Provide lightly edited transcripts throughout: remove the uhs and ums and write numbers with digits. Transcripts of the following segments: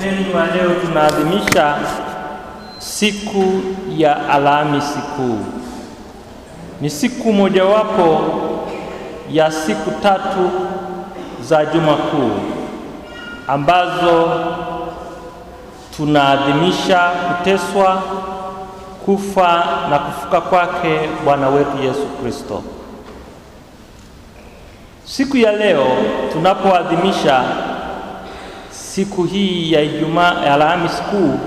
Wapendwa, leo tunaadhimisha siku ya Alhamisi Kuu. Ni siku mojawapo ya siku tatu za Juma Kuu ambazo tunaadhimisha kuteswa, kufa na kufuka kwake Bwana wetu Yesu Kristo. Siku ya leo tunapoadhimisha siku hii ya Ijumaa ya Alhamisi Kuu,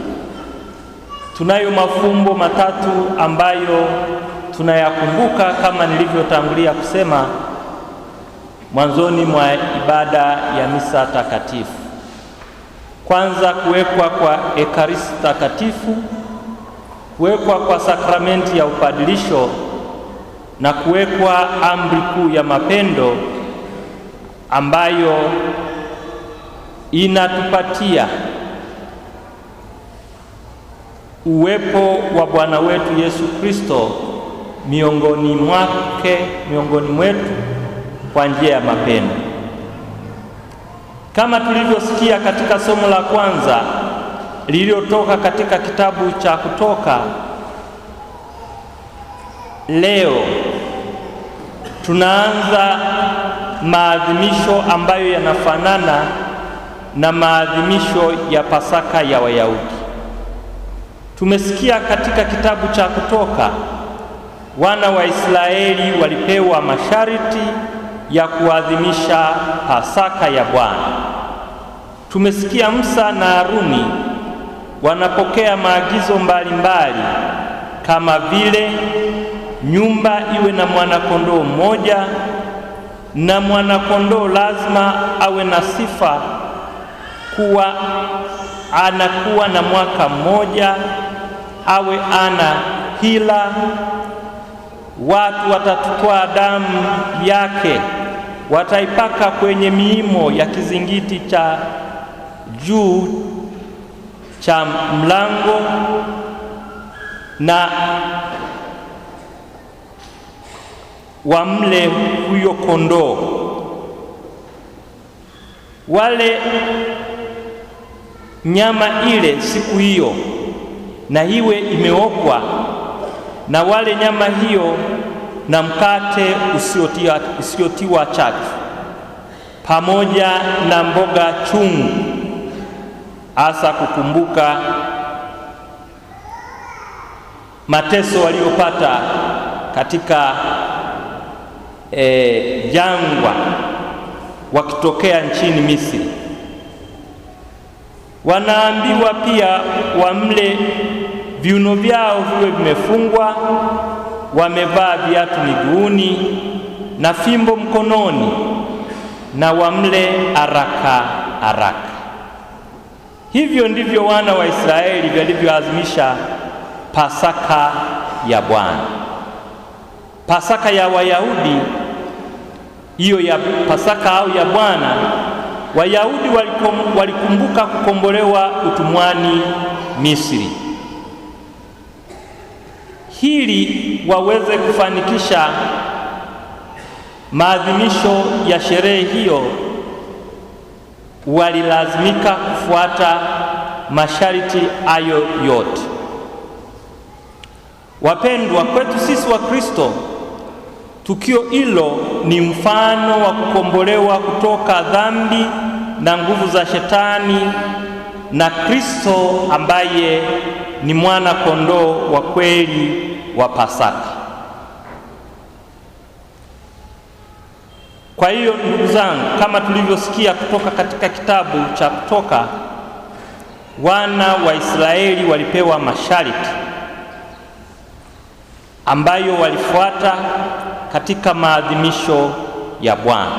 tunayo mafumbo matatu ambayo tunayakumbuka kama nilivyotangulia kusema mwanzoni mwa ibada ya misa takatifu. Kwanza, kuwekwa kwa Ekaristi takatifu, kuwekwa kwa sakramenti ya upadilisho na kuwekwa amri kuu ya mapendo ambayo inatupatia uwepo wa Bwana wetu Yesu Kristo miongoni mwetu kwa njia ya mapendo. Kama tulivyosikia katika somo la kwanza lililotoka katika kitabu cha Kutoka, leo tunaanza maadhimisho ambayo yanafanana na maadhimisho ya Pasaka ya Wayahudi. Tumesikia katika kitabu cha Kutoka wana wa Israeli walipewa masharti ya kuadhimisha Pasaka ya Bwana. Tumesikia Musa na Haruni wanapokea maagizo mbalimbali kama vile nyumba iwe na mwanakondoo mmoja, na mwanakondoo lazima awe na sifa kuwa anakuwa na mwaka mmoja, awe ana hila. Watu watachukua damu yake, wataipaka kwenye miimo ya kizingiti cha juu cha mlango, na wamle huyo kondoo. Wale nyama ile siku hiyo na iwe imeokwa, na wale nyama hiyo na mkate usiotiwa chachu pamoja na mboga chungu, hasa kukumbuka mateso waliopata katika jangwa wakitokea nchini Misri. Wanaambiwa pia wamle viuno vyao viwe vimefungwa, wamevaa viatu miguuni na fimbo mkononi, na wamle haraka haraka. Hivyo ndivyo wana wa Israeli walivyoadhimisha Pasaka ya Bwana. Pasaka ya Wayahudi, hiyo ya Pasaka au ya Bwana, Wayahudi walikumbuka kukombolewa utumwani Misri. Hili waweze kufanikisha maadhimisho ya sherehe hiyo, walilazimika kufuata masharti hayo yote. Wapendwa, kwetu sisi wa Kristo, tukio hilo ni mfano wa kukombolewa kutoka dhambi na nguvu za Shetani na Kristo ambaye ni mwana kondoo wa kweli wa Pasaka. Kwa hiyo ndugu zangu, kama tulivyosikia kutoka katika kitabu cha Kutoka, wana wa Israeli walipewa masharti ambayo walifuata katika maadhimisho ya Bwana.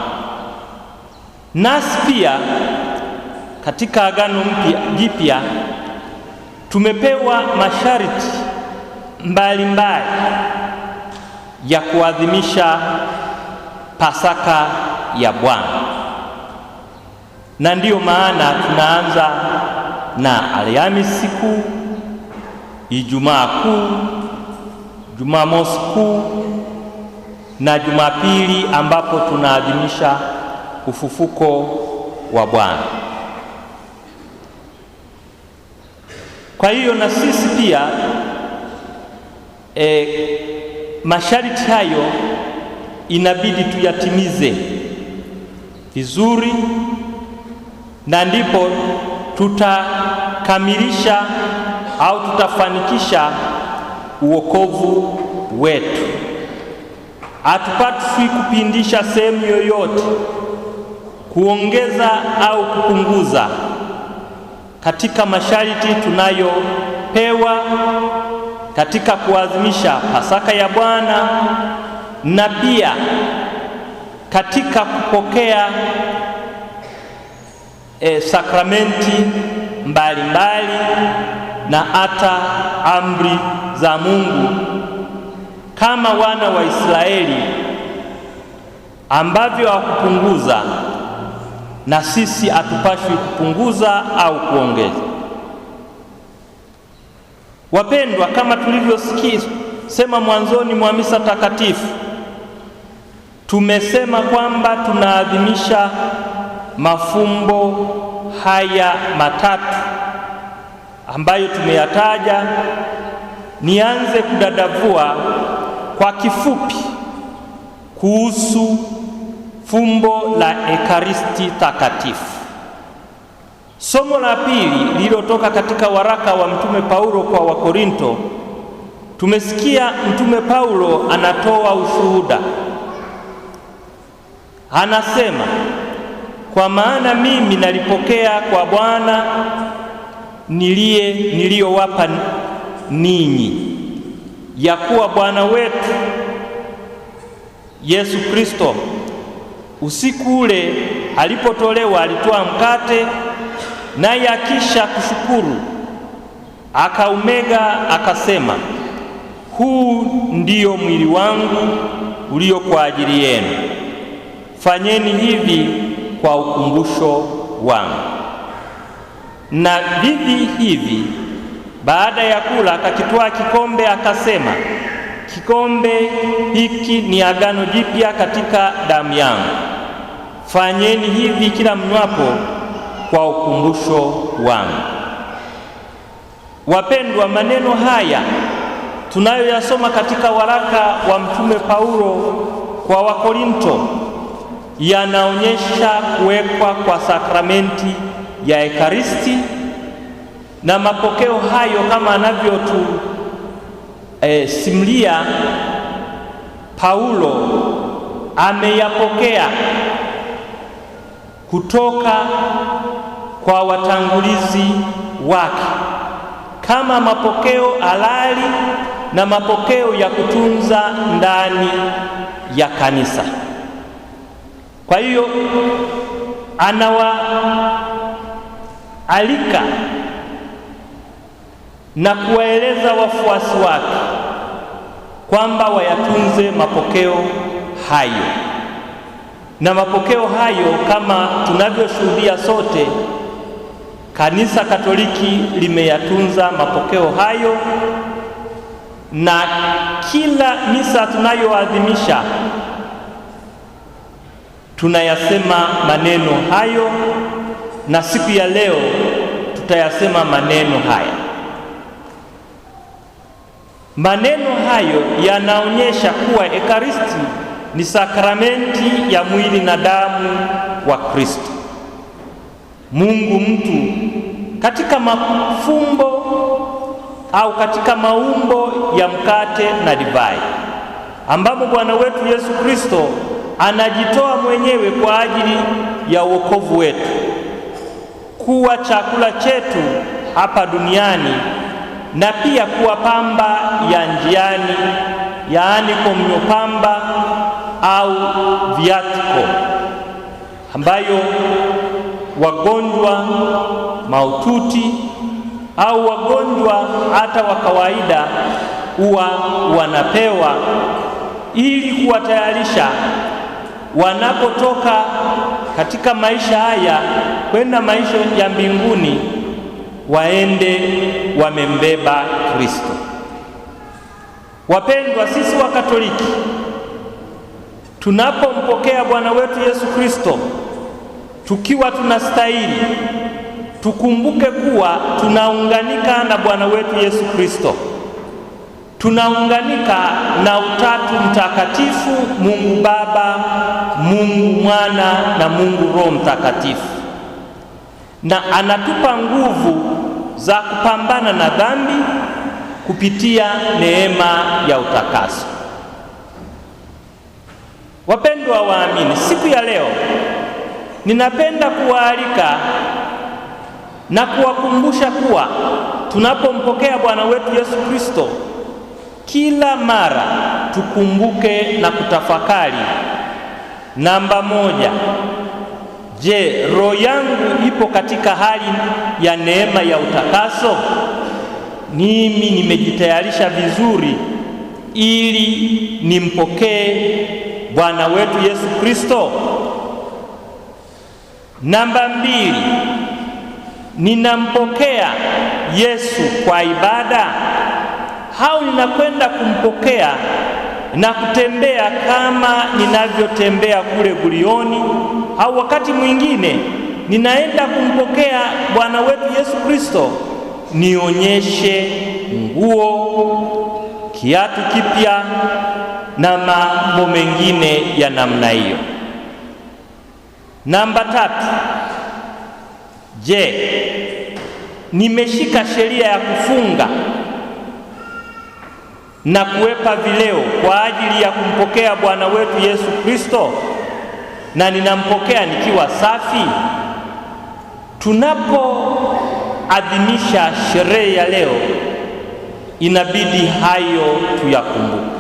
Nasi pia katika Agano Jipya tumepewa masharti mbalimbali ya kuadhimisha Pasaka ya Bwana, na ndiyo maana tunaanza na Alhamisi Kuu, Ijumaa Kuu, Jumamosi Kuu na Jumapili ambapo tunaadhimisha ufufuko wa Bwana. Kwa hiyo na sisi pia masharti hayo inabidi tuyatimize vizuri, na ndipo tutakamilisha au tutafanikisha uokovu wetu. Hatupaswi kupindisha sehemu yoyote, kuongeza au kupunguza katika masharti tunayopewa katika kuadhimisha Pasaka ya Bwana, na pia katika kupokea sakramenti mbalimbali na hata amri za Mungu, kama wana wa Israeli ambavyo hawakupunguza, na sisi hatupaswi kupunguza au kuongeza. Wapendwa, kama tulivyosikia sema mwanzoni mwa misa takatifu, tumesema kwamba tunaadhimisha mafumbo haya matatu ambayo tumeyataja. Nianze kudadavua kwa kifupi kuhusu fumbo la Ekaristi Takatifu. Somo la pili lililotoka katika waraka wa Mtume Paulo kwa Wakorinto, tumesikia Mtume Paulo anatoa ushuhuda. Anasema, kwa maana mimi nalipokea kwa Bwana niliyowapa ninyi, ya kuwa Bwana wetu Yesu Kristo usiku ule alipotolewa alitoa mkate, naye akisha kushukuru akaumega, akasema, huu ndiyo mwili wangu ulio kwa ajili yenu, fanyeni hivi kwa ukumbusho wangu. Na vivi hivi baada ya kula akakitwaa kikombe, akasema, kikombe hiki ni agano jipya katika damu yangu, fanyeni hivi kila mnywapo kwa ukumbusho wangu. Wapendwa, maneno haya tunayoyasoma katika waraka wa Mtume Paulo kwa Wakorinto yanaonyesha kuwekwa kwa sakramenti ya Ekaristi, na mapokeo hayo kama anavyotusimulia Paulo, ameyapokea kutoka kwa watangulizi wake kama mapokeo halali na mapokeo ya kutunza ndani ya kanisa. Kwa hiyo anawaalika na kuwaeleza wafuasi wake kwamba wayatunze mapokeo hayo, na mapokeo hayo kama tunavyoshuhudia sote, Kanisa Katoliki limeyatunza mapokeo hayo, na kila misa tunayoadhimisha tunayasema maneno hayo, na siku ya leo tutayasema maneno haya. Maneno hayo yanaonyesha kuwa Ekaristi ni sakramenti ya mwili na damu wa Kristo, Mungu mtu, katika mafumbo au katika maumbo ya mkate na divai, ambapo Bwana wetu Yesu Kristo anajitoa mwenyewe kwa ajili ya wokovu wetu, kuwa chakula chetu hapa duniani, na pia kuwa pamba ya njiani, yaani komunyo pamba au viatiko, ambayo wagonjwa mahututi au wagonjwa hata wa kawaida huwa wanapewa ili kuwatayarisha wanapotoka katika maisha haya kwenda maisha ya mbinguni, waende wamembeba Kristo. Wapendwa, sisi wa Katoliki tunapompokea Bwana wetu Yesu Kristo tukiwa tunastahili, tukumbuke kuwa tunaunganika na Bwana wetu Yesu Kristo. Tunaunganika na Utatu Mtakatifu, Mungu Baba, Mungu Mwana na Mungu Roho Mtakatifu, na anatupa nguvu za kupambana na dhambi kupitia neema ya utakaso. Wapendwa waamini, siku ya leo ninapenda kuwaalika na kuwakumbusha kuwa tunapompokea Bwana wetu Yesu Kristo, kila mara tukumbuke na kutafakari. Namba moja, je, roho yangu ipo katika hali ya neema ya utakaso? Mimi nimejitayarisha vizuri ili nimpokee Bwana wetu Yesu Kristo? Namba mbili, ninampokea Yesu kwa ibada au ninakwenda kumpokea na kutembea kama ninavyotembea kule gulioni, au wakati mwingine ninaenda kumpokea Bwana wetu Yesu Kristo nionyeshe nguo, kiatu kipya na mambo mengine ya namna hiyo. Namba tatu, je, nimeshika sheria ya kufunga na kuwepa vileo kwa ajili ya kumpokea Bwana wetu Yesu Kristo, na ninampokea nikiwa safi? Tunapoadhimisha sherehe ya leo, inabidi hayo tuyakumbuke.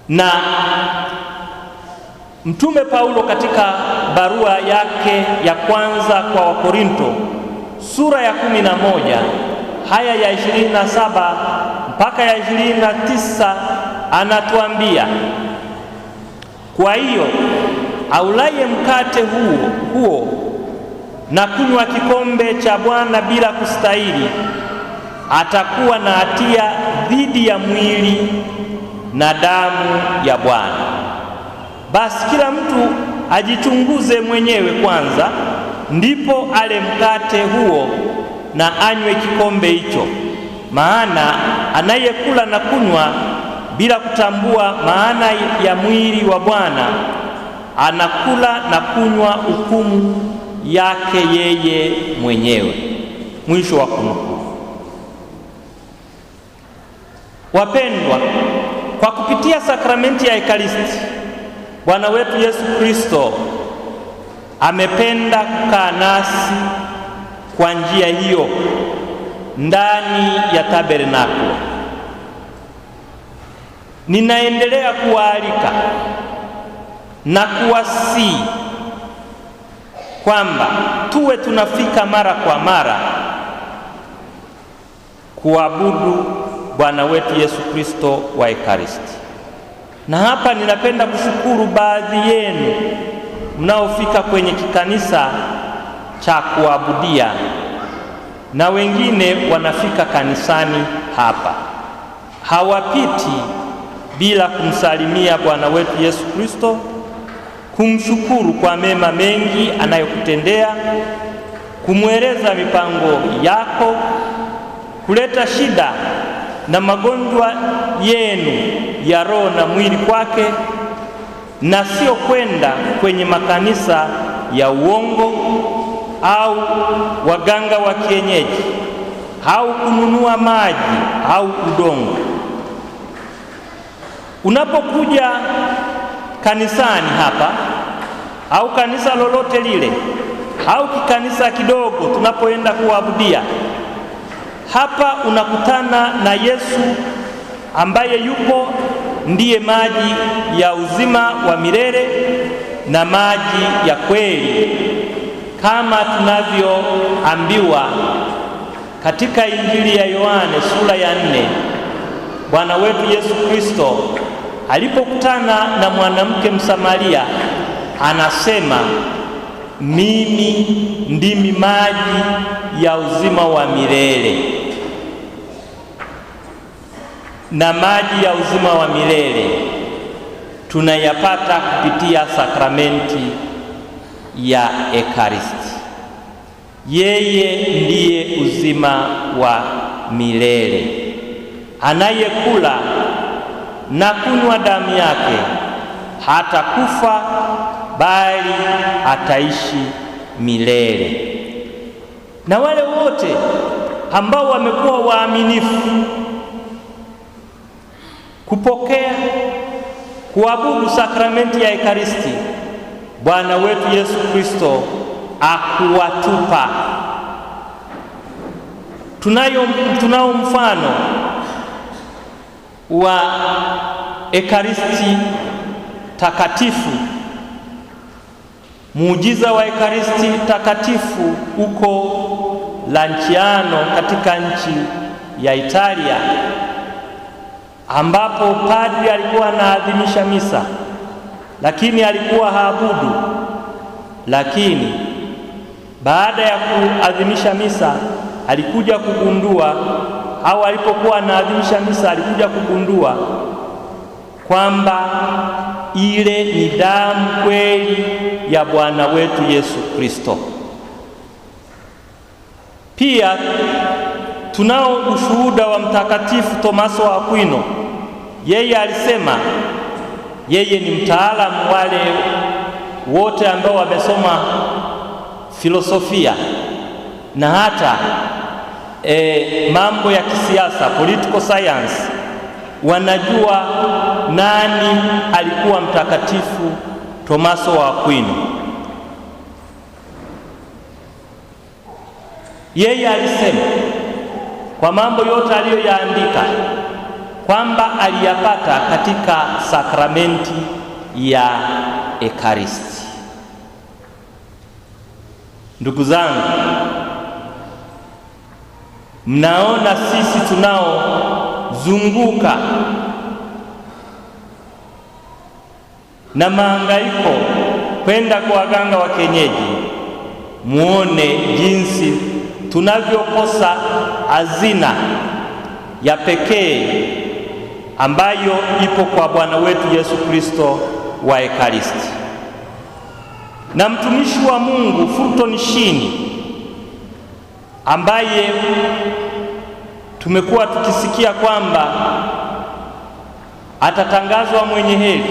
Na Mtume Paulo katika barua yake ya kwanza kwa Wakorinto sura ya 11 haya ya 27 mpaka ya 29 anatuambia, kwa hiyo aulaye mkate huo na kunywa kikombe cha Bwana bila kustahili atakuwa na hatia dhidi ya mwili na damu ya Bwana. Basi kila mtu ajichunguze mwenyewe kwanza, ndipo ale mkate huo na anywe kikombe hicho. Maana anayekula na kunywa bila kutambua maana ya mwili wa Bwana anakula na kunywa hukumu yake yeye mwenyewe. Mwisho wa kunukuu. Wapendwa, kwa kupitia sakramenti ya Ekaristi, Bwana wetu Yesu Kristo amependa kukaa nasi kwa njia hiyo ndani ya tabernakulo. Ninaendelea kuwaalika na kuwasihi kwamba tuwe tunafika mara kwa mara kuabudu Bwana wetu Yesu Kristo wa Ekaristi. Na hapa ninapenda kushukuru baadhi yenu mnaofika kwenye kikanisa cha kuabudia, na wengine wanafika kanisani hapa hawapiti bila kumsalimia Bwana wetu Yesu Kristo, kumshukuru kwa mema mengi anayokutendea, kumweleza mipango yako, kuleta shida na magonjwa yenu ya roho na mwili kwake, na sio kwenda kwenye makanisa ya uongo au waganga wa kienyeji au kununua maji au udongo. Unapokuja kanisani hapa au kanisa lolote lile au kikanisa kidogo tunapoenda kuabudia, hapa unakutana na Yesu ambaye yupo ndiye maji ya uzima wa milele na maji ya kweli, kama tunavyoambiwa katika Injili ya Yohane sura ya 4. Bwana wetu Yesu Kristo alipokutana na mwanamke Msamaria anasema, mimi ndimi maji ya uzima wa milele. Na maji ya uzima wa milele tunayapata kupitia sakramenti ya Ekaristi. Yeye ndiye uzima wa milele. Anayekula na kunywa damu yake hatakufa, bali ataishi milele. Na wale wote ambao wamekuwa waaminifu kupokea, kuabudu sakramenti ya Ekaristi, Bwana wetu Yesu Kristo akuwatupa. Tunao mfano wa Ekaristi takatifu. Muujiza wa Ekaristi takatifu uko Lanciano katika nchi ya Italia, ambapo padri alikuwa anaadhimisha misa, lakini alikuwa haabudu. Lakini baada ya kuadhimisha misa alikuja kugundua, au alipokuwa anaadhimisha misa alikuja kugundua kwamba ile ni damu kweli ya Bwana wetu Yesu Kristo. Pia tunao ushuhuda wa Mtakatifu Tomaso wa Aquino. Yeye alisema, yeye ni mtaalamu wale wote ambao wamesoma filosofia na hata mambo ya kisiasa, political science, wanajua nani alikuwa Mtakatifu Tomaso wa Aquino. Yeye alisema kwa mambo yote aliyoyaandika kwamba aliyapata katika sakramenti ya Ekaristi. Ndugu zangu, mnaona sisi tunaozunguka na mahangaiko kwenda kwa waganga wa kienyeji, muone jinsi tunavyokosa hazina ya pekee ambayo ipo kwa Bwana wetu Yesu Kristo wa Ekaristi. Na mtumishi wa Mungu Fulton Sheen, ambaye tumekuwa tukisikia kwamba atatangazwa mwenye heri,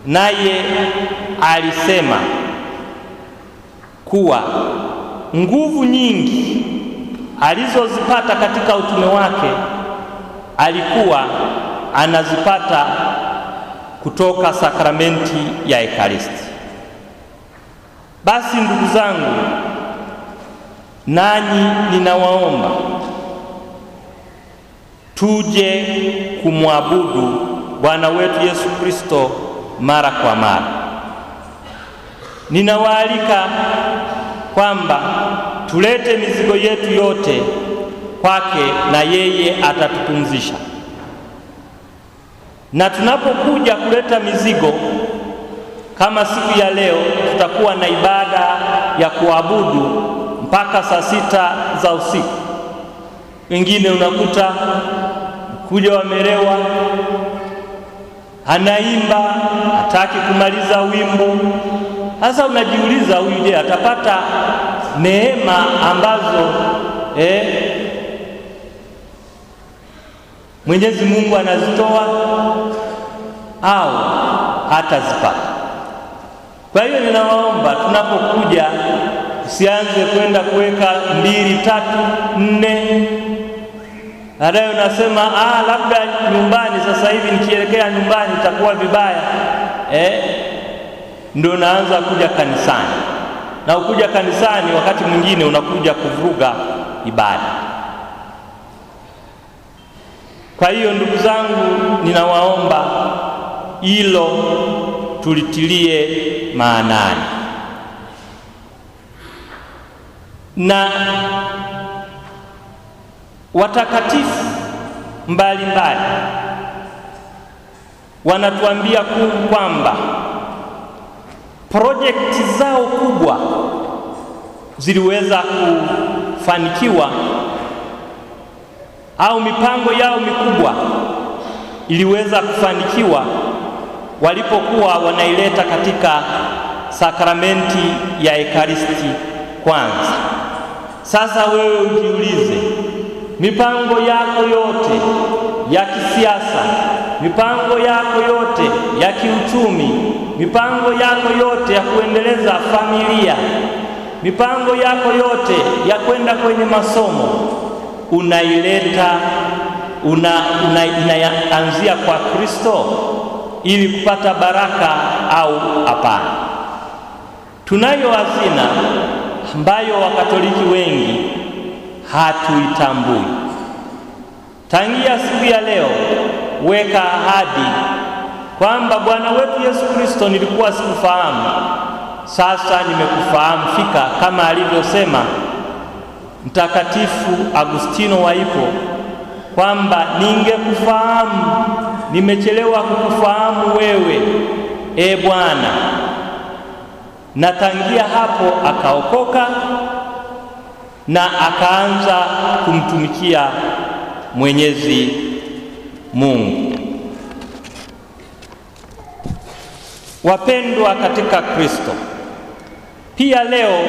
naye alisema kuwa nguvu nyingi alizozipata katika utume wake alikuwa anazipata kutoka sakramenti ya Ekaristi. Basi ndugu zangu, nanyi ninawaomba tuje kumwabudu Bwana wetu Yesu Kristo mara kwa mara. Ninawaalika kwamba tulete mizigo yetu yote kwake na yeye atatupumzisha. Na tunapokuja kuleta mizigo kama siku ya leo, tutakuwa na ibada ya kuabudu mpaka saa 6 za usiku. Wengine unakuta kuja wamelewa, anaimba, hataki kumaliza wimbo. Sasa unajiuliza, huyu je, atapata neema ambazo Mwenyezi Mungu anazitoa au hatazipata? Kwa hiyo ninawaomba, tunapokuja usianze kwenda kuweka 2, 3, 4. Baadaye unasema labda nyumbani sasa hivi nikielekea nyumbani itakuwa vibaya. Ndio naanza kuja kanisani. Na ukuja kanisani wakati mwingine unakuja kuvuruga ibada. Kwa hiyo ndugu zangu, ninawaomba hilo tulitilie maanani. Na watakatifu mbalimbali wanatuambia kwamba projekti zao kubwa ziliweza kufanikiwa, au mipango yao mikubwa iliweza kufanikiwa walipokuwa wanaileta katika sakramenti ya Ekaristi kwanza. Sasa wewe ujiulize, mipango yako yote ya kisiasa, mipango yako yote ya kiuchumi, mipango yako yote ya kuendeleza familia, mipango yako yote ya kwenda kwenye masomo inaanzia kwa Kristo ili kupata baraka au hapana? Tunayo hazina ambayo Wakatoliki wengi hatuitambui. Tangia siku ya leo, weka ahadi kwamba Bwana wetu Yesu Kristo, nilikuwa sikufahamu, sasa nimekufahamu fika, kama alivyosema Mtakatifu Agustino wa Hippo kwamba ningekufahamu, nimechelewa kukufahamu wewe, Bwana. Na tangia hapo akaokoka na akaanza kumtumikia Mwenyezi Mungu. Wapendwa katika Kristo, pia leo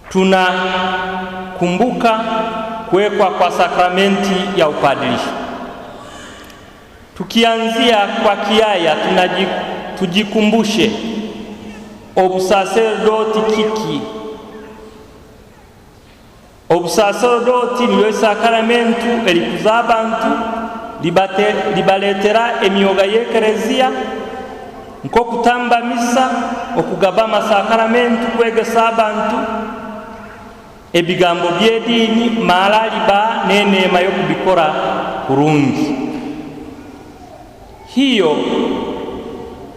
tunakumbuka kuwekwa kwa sakramenti ya upadirisho. Tukianzia kwa kiaya, tujikumbushe ob sacerdoti kiki, ob sacerdoti niyo sakramentu elikuza abantu libaletera emyoga y'ekereziya nko kutamba misa, okugaba amasakramentu, kwegesa abantu ebigambo by'edini mala liba n'eneema y'okubikora kurungi. Hiyo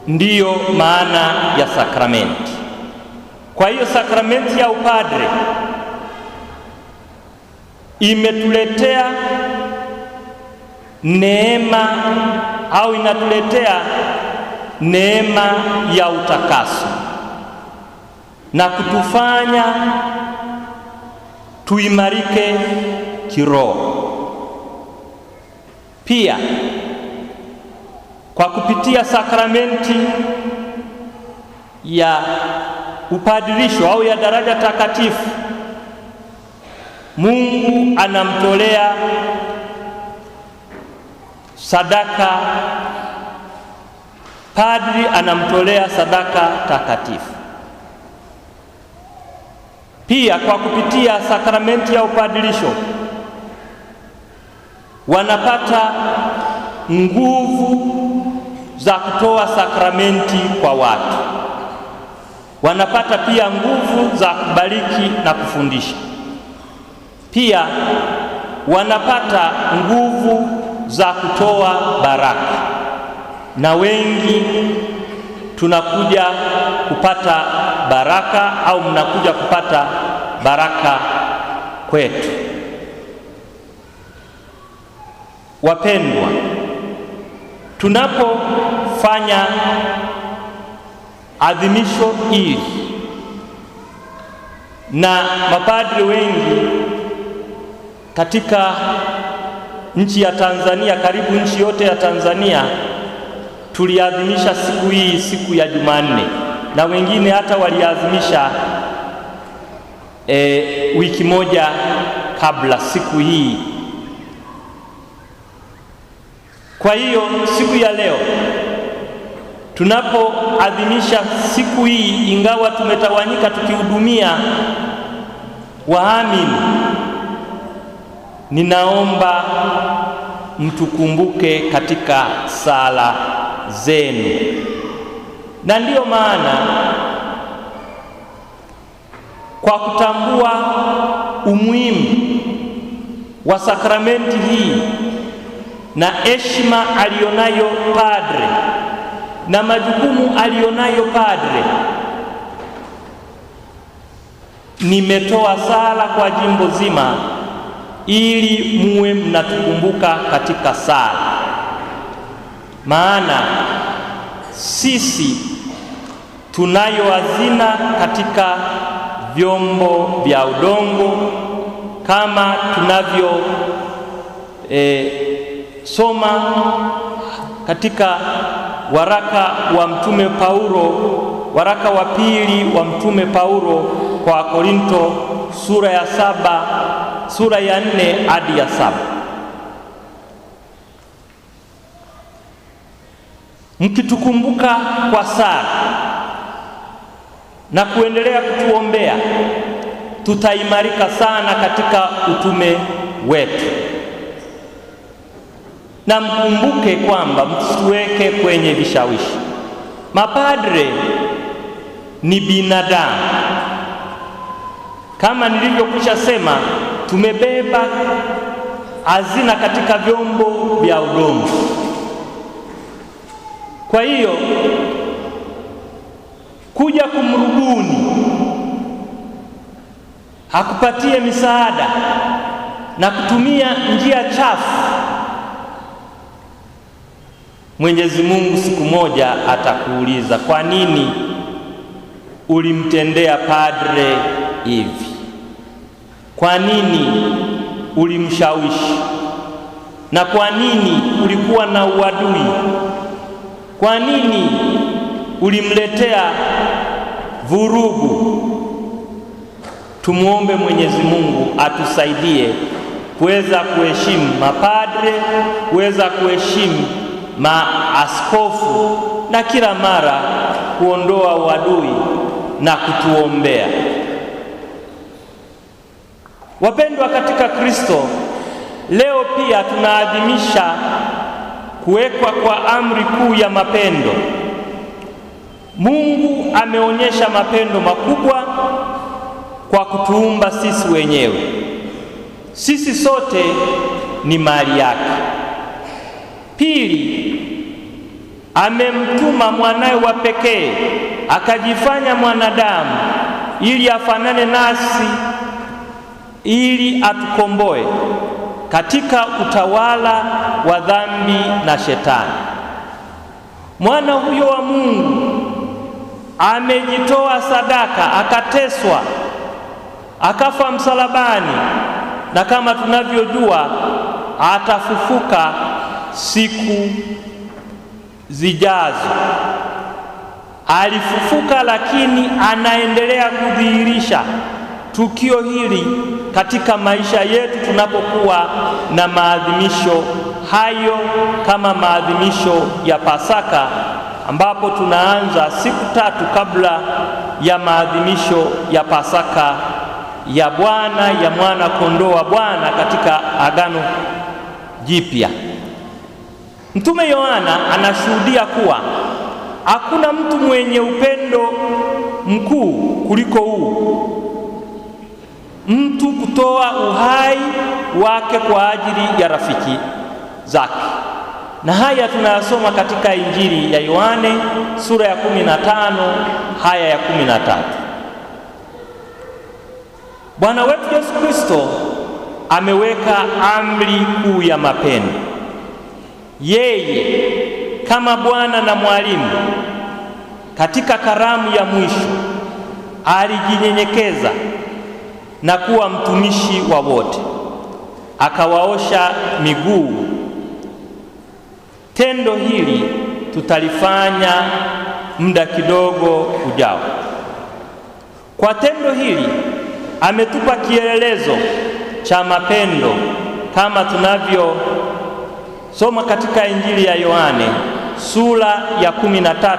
ndiyo maana ya sakramenti. Kwa hiyo sakramenti ya upadre imetuletea neema au inatuletea neema ya utakaso na kutufanya tuimarike kiroho. Pia kwa kupitia sakramenti ya upadirisho au ya daraja takatifu, Mungu anamtolea sadaka, padri anamtolea sadaka takatifu. Pia kwa kupitia sakramenti ya upadirisho wanapata nguvu za kutoa sakramenti kwa watu, wanapata pia nguvu za kubariki na kufundisha. Pia wanapata nguvu za kutoa baraka, na wengi tunakuja kupata baraka au mnakuja kupata baraka kwetu. Wapendwa, tunapofanya adhimisho hili, na mapadri wengi katika nchi ya Tanzania, karibu nchi yote ya Tanzania, tuliadhimisha siku hii siku ya Jumanne, na wengine hata waliadhimisha wiki moja kabla siku hii. Kwa hiyo siku ya leo tunapoadhimisha siku hii, ingawa tumetawanyika tukihudumia waamini, ninaomba mtukumbuke katika sala zenu. Na ndiyo maana kwa kutambua umuhimu wa sakramenti hii na heshima alionayo padre na majukumu alionayo padre, nimetoa sala kwa jimbo zima ili muwe mnatukumbuka katika sala. Maana sisi tunayo hazina katika vyombo vya udongo, kama tunavyo soma katika waraka wa Mtume Paulo, waraka wa pili wa Mtume Paulo kwa Wakorinto sura ya 4 hadi ya 7. Mkitukumbuka kwa sala na kuendelea kutuombea, tutaimarika sana katika utume wetu. Na mkumbuke kwamba msiweke kwenye vishawishi. Mapadre ni binadamu. Kama nilivyokwisha sema, tumebeba hazina katika vyombo vya udongo. Kwa hiyo kuja kumrubuni hakupatie misaada na kutumia njia chafu, Mwenyezi Mungu siku moja atakuuliza, kwa nini ulimtendea padre hivi? Kwa nini ulimshawishi? Na kwa nini ulikuwa na uadui? Kwa nini ulimletea vurugu? Tumuombe Mwenyezi Mungu atusaidie kuweza kuheshimu mapadre, kuweza kuheshimu maaskofu, na kila mara kuondoa uadui na kutuombea. Wapendwa katika Kristo, leo pia tunaadhimisha kuwekwa kwa amri kuu ya mapendo. Mungu ameonyesha mapendo makubwa kwa kutuumba sisi wenyewe. Sisi sote ni mali yake. Pili, amemtuma mwanawe wa pekee akajifanya mwanadamu ili afanane nasi, ili atukomboe katika utawala wa dhambi na shetani. Mwana huyo wa Mungu amejitoa sadaka, akateswa, akafa msalabani, na kama tunavyojua atafufuka siku zijazo. Alifufuka, lakini anaendelea kudhihirisha tukio hili katika maisha yetu tunapokuwa na maadhimisho hayo, kama maadhimisho ya Pasaka, ambapo tunaanza siku 3 kabla ya maadhimisho ya Pasaka ya Bwana, ya mwana kondoo wa Bwana katika Agano Jipya. Mtume Yohana anashuhudia kuwa hakuna mtu mwenye upendo mkuu kuliko huu, mtu kutoa uhai wake kwa ajili ya rafiki zake. Na haya tunayasoma katika Injili ya Yohane sura ya 15 haya ya 13. Bwana wetu Yesu Kristo ameweka amri kuu ya mapendo. Yeye kama Bwana na mwalimu, katika karamu ya mwisho alijinyenyekeza na kuwa mtumishi wa wote, akawaosha miguu. Tendo hili tutalifanya muda kidogo ujao. Kwa tendo hili ametupa kielelezo cha mapendo kama tunavyosoma katika Injili ya Yohane sura ya 13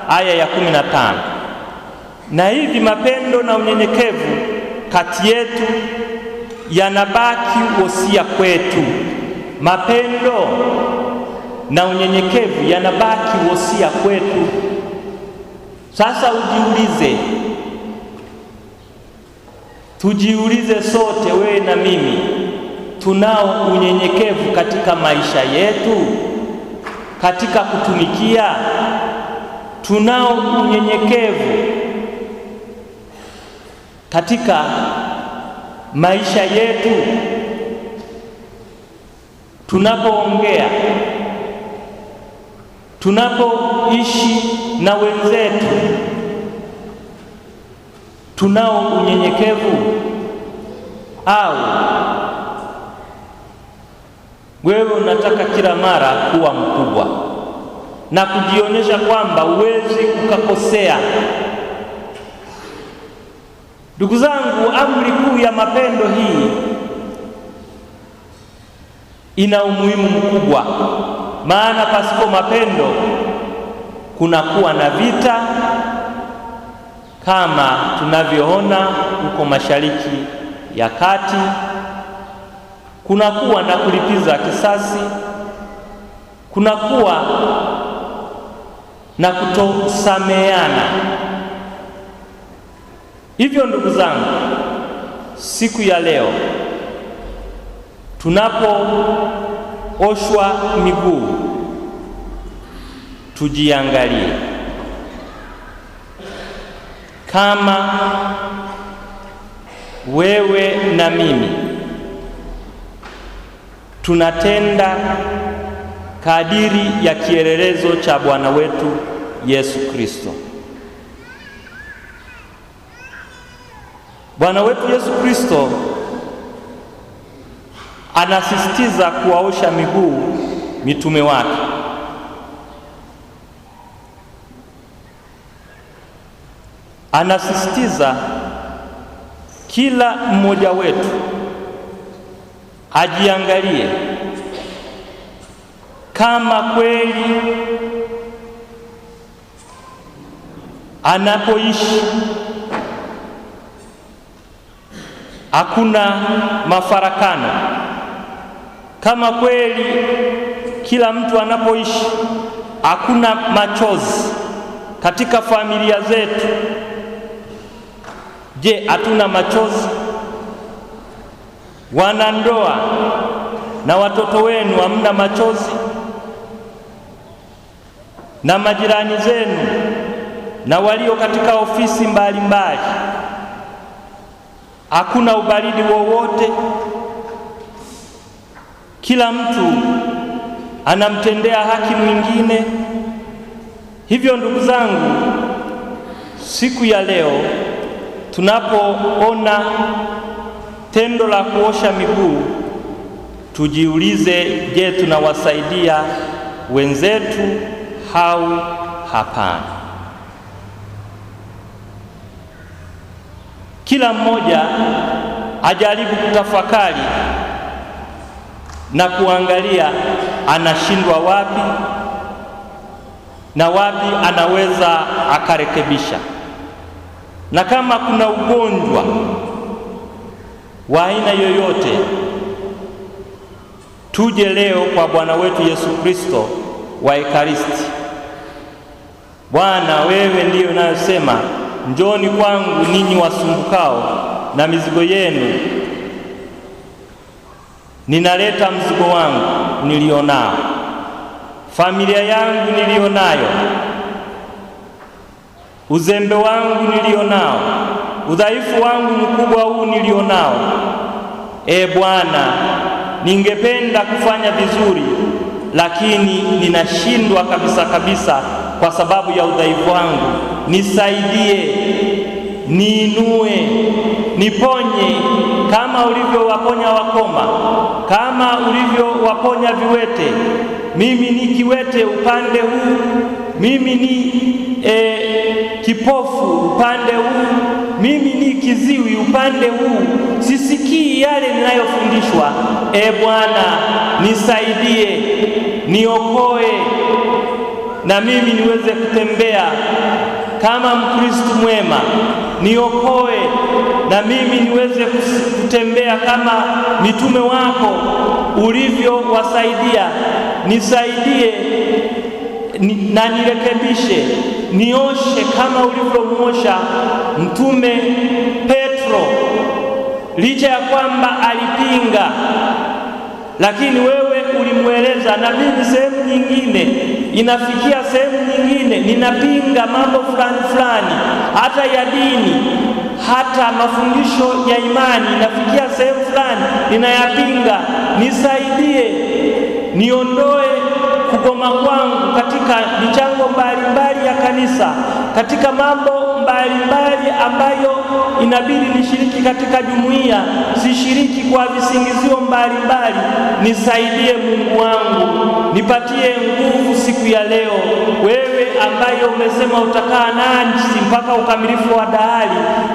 aya ya 15. Na hivi mapendo na unyenyekevu kati yetu yanabaki wosia kwetu. Mapendo na unyenyekevu yanabaki wosia kwetu. Sasa tujiulize sote, wewe na mimi, tunao unyenyekevu katika maisha yetu? Katika kutumikia tunao unyenyekevu katika maisha yetu? Tunapoongea, tunapoishi na wenzetu, tunao unyenyekevu? Au wewe unataka kila mara kuwa mkubwa? na kujionyesha kwamba huwezi ukakosea. Ndugu zangu, amri kuu ya mapendo hii ina umuhimu mkubwa, maana pasipo mapendo kunakuwa na vita, kama tunavyoona huko Mashariki ya Kati. Kunakuwa na kulipiza kisasi, kunakuwa na kutosameheana. Hivyo ndugu zangu, siku ya leo tunapooshwa miguu, tujiangalie kama wewe na mimi tunatenda kadiri ya kielelezo cha Bwana wetu Yesu Kristo. Bwana wetu Yesu Kristo anasisitiza kuwaosha miguu mitume wake. Anasisitiza kila mmoja wetu ajiangalie kama kweli anapoishi hakuna mafarakano, kama kweli kila mtu anapoishi hakuna machozi katika familia zetu. Je, hatuna machozi? Wanandoa na watoto wenu hamna machozi? Na majirani zenu na walio katika ofisi mbalimbali hakuna ubaridi wowote? Kila mtu anamtendea haki mwingine. Hivyo ndugu zangu, siku ya leo tunapoona tendo la kuosha miguu, tujiulize, je, tunawasaidia wenzetu au hapana? Kila mmoja ajaribu kutafakari na kuangalia anashindwa wapi na wapi anaweza akarekebisha. Na kama kuna ugonjwa wa aina yoyote, tuje leo kwa Bwana wetu Yesu Kristo wa Ekaristi. Bwana, wewe ndiyo unayosema, njoni kwangu ninyi wasumbukao na mizigo yenu, ninaleta mzigo wangu nilionao, familia yangu nilionayo, uzembe wangu nilionao, udhaifu wangu mkubwa huu nilionao. Bwana, ningependa kufanya vizuri, lakini ninashindwa kabisa kabisa kwa sababu ya udhaifu wangu. Nisaidie, niinue, niponye kama ulivyowaponya wakoma, kama ulivyowaponya viwete. Mimi ni kiwete upande huu, mimi ni kipofu upande huu, mimi ni kiziwi upande huu, sisikii yale ninayofundishwa. Bwana, nisaidie, niokoe na mimi niweze kutembea kama Mkristo mwema. Niokoe na mimi niweze kutembea kama mitume wako ulivyowasaidia. Nisaidie na nirekebishe, nioshe kama ulivyomuosha Mtume Petro. Licha ya kwamba alipinga, lakini wewe ulimweleza. Na mimi sehemu nyingine, inafikia sehemu nyingine ninapinga mambo fulani fulani, hata ya dini, hata mafundisho ya imani, inafikia sehemu fulani ninayapinga. Nisaidie, niondoe kugoma kwangu katika michango mbalimbali ya kanisa, katika mambo mbalimbali ambayo inabidi nishiriki katika jumuiya, sishiriki kwa visingizio mbalimbali. Nisaidie Mungu wangu, nipatie nguvu siku ya leo. Wewe ambaye umesema utakaa nasi mpaka ukamilifu wa dahari,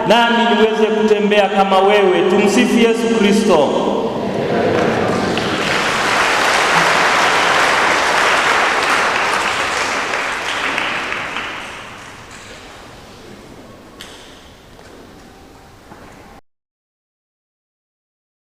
nami niweze kutembea kama wewe. Tumsifu Yesu Kristo.